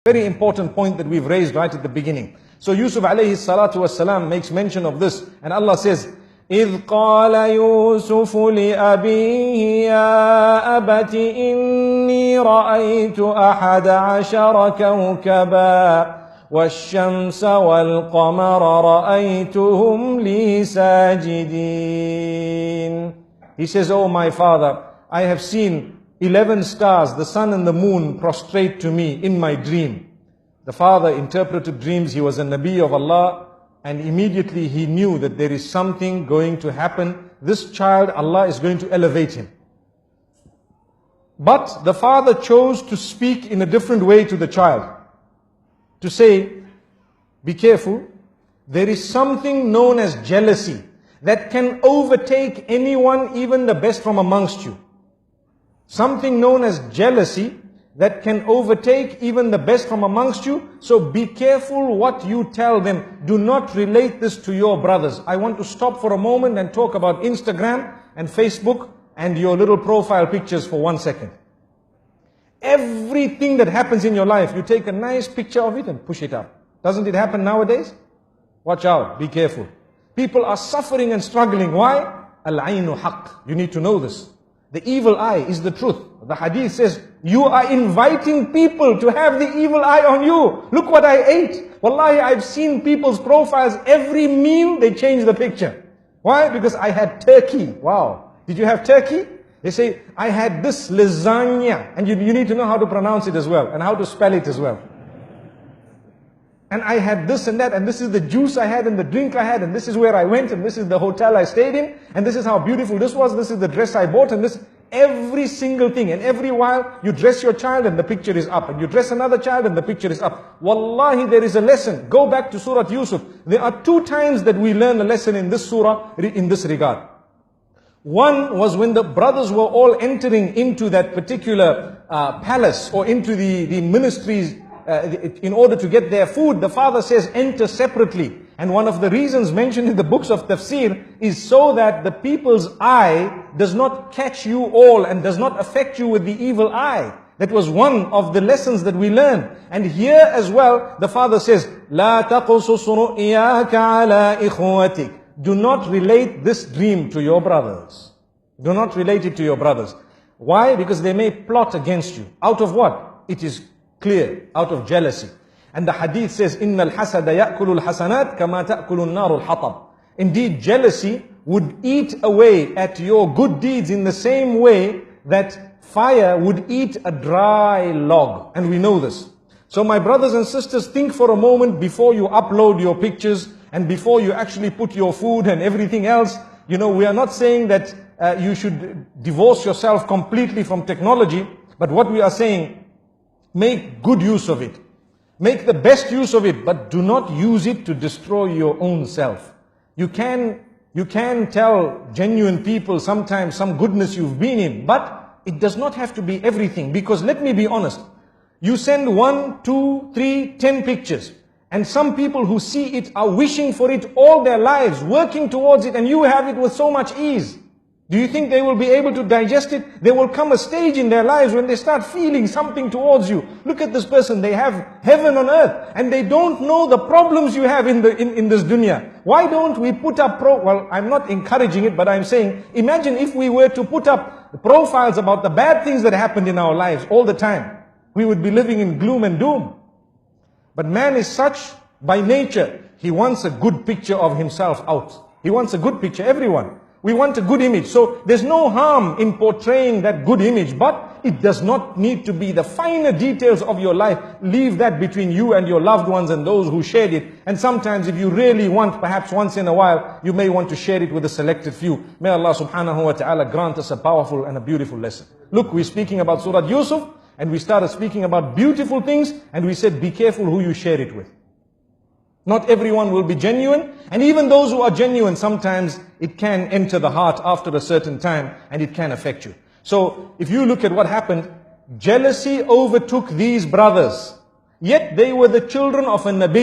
Very important point that we've raised right at the beginning. So Yusuf alayhi salatu wasalam makes mention of this, and Allah says, إِذْ قَالَ يُوسُفُ لِأَبِيهِ يَا أَبَتِ إِنِّي رَأَيْتُ أَحَدَ عَشَرَ كَوْكَبًا وَالشَّمْسَ وَالْقَمَرَ رَأَيْتُهُمْ لِي سَاجِدِينَ. He says, "Oh my father, I have seen 11 stars, the sun and the moon, prostrate to me in my dream." The father interpreted dreams. He was a Nabi of Allah, and immediately he knew that there is something going to happen. This child, Allah is going to elevate him. But the father chose to speak in a different way to the child. To say, be careful, there is something known as jealousy that can overtake anyone, even the best from amongst you. Something known as jealousy that can overtake even the best from amongst you. So be careful what you tell them. Do not relate this to your brothers. I want to stop for a moment and talk about Instagram and Facebook and your little profile pictures for 1 second. Everything that happens in your life, you take a nice picture of it and push it up. Doesn't it happen nowadays? Watch out, be careful. People are suffering and struggling. Why? Al-aynu haqq. You need to know this. The evil eye is the truth. The hadith says, you are inviting people to have the evil eye on you. Look what I ate. Wallahi, I've seen people's profiles. Every meal, they change the picture. Why? Because I had turkey. Wow. Did you have turkey? They say, I had this lasagna. And you need to know how to pronounce it as well, and how to spell it as well. And I had this and that, and this is the juice I had, and the drink I had, and this is where I went, and this is the hotel I stayed in, and this is how beautiful this was, this is the dress I bought, and this, every single thing. And every while, you dress your child and the picture is up, and you dress another child and the picture is up. Wallahi, there is a lesson. Go back to Surah Yusuf. There are 2 times that we learn a lesson in this surah, in this regard. One was when the brothers were all entering into that particular palace, or into the ministries, in order to get their food. The father says, enter separately. And one of the reasons mentioned in the books of tafsir is so that the people's eye does not catch you all and does not affect you with the evil eye. That was one of the lessons that we learned. And here as well, the father says, لا تقصص رؤياك على إخوتك. Do not relate this dream to your brothers. Do not relate it to your brothers. Why? Because they may plot against you. Out of what? It is clear, out of jealousy. And the hadith says, إِنَّ الْحَسَدَ يَأْكُلُ الْحَسَنَاتِ كَمَا تَأْكُلُ النَّارُ الْحَطَبِ. Indeed, jealousy would eat away at your good deeds in the same way that fire would eat a dry log. And we know this. So my brothers and sisters, think for a moment before you upload your pictures and before you actually put your food and everything else. You know, we are not saying that you should divorce yourself completely from technology, but what we are saying, make good use of it. Make the best use of it, but do not use it to destroy your own self. You can tell genuine people sometimes some goodness you've been in, but it does not have to be everything. Because let me be honest, you send 1, 2, 3, 10 pictures, and some people who see it are wishing for it all their lives, working towards it, and you have it with so much ease. Do you think they will be able to digest it? There will come a stage in their lives when they start feeling something towards you. Look at this person, they have heaven on earth, and they don't know the problems you have in this dunya. Why don't we put up well, I'm not encouraging it, but I'm saying, imagine if we were to put up profiles about the bad things that happened in our lives all the time. We would be living in gloom and doom. But man is such by nature, he wants a good picture of himself out. He wants a good picture, everyone. We want a good image. So there's no harm in portraying that good image, but it does not need to be the finer details of your life. Leave that between you and your loved ones and those who shared it. And sometimes if you really want, perhaps once in a while, you may want to share it with a selected few. May Allah subhanahu wa ta'ala grant us a powerful and a beautiful lesson. Look, we're speaking about Surah Yusuf, and we started speaking about beautiful things, and we said, be careful who you share it with. Not everyone will be genuine, and even those who are genuine, sometimes it can enter the heart after a certain time, and it can affect you. So, if you look at what happened, jealousy overtook these brothers, yet they were the children of a Nabi.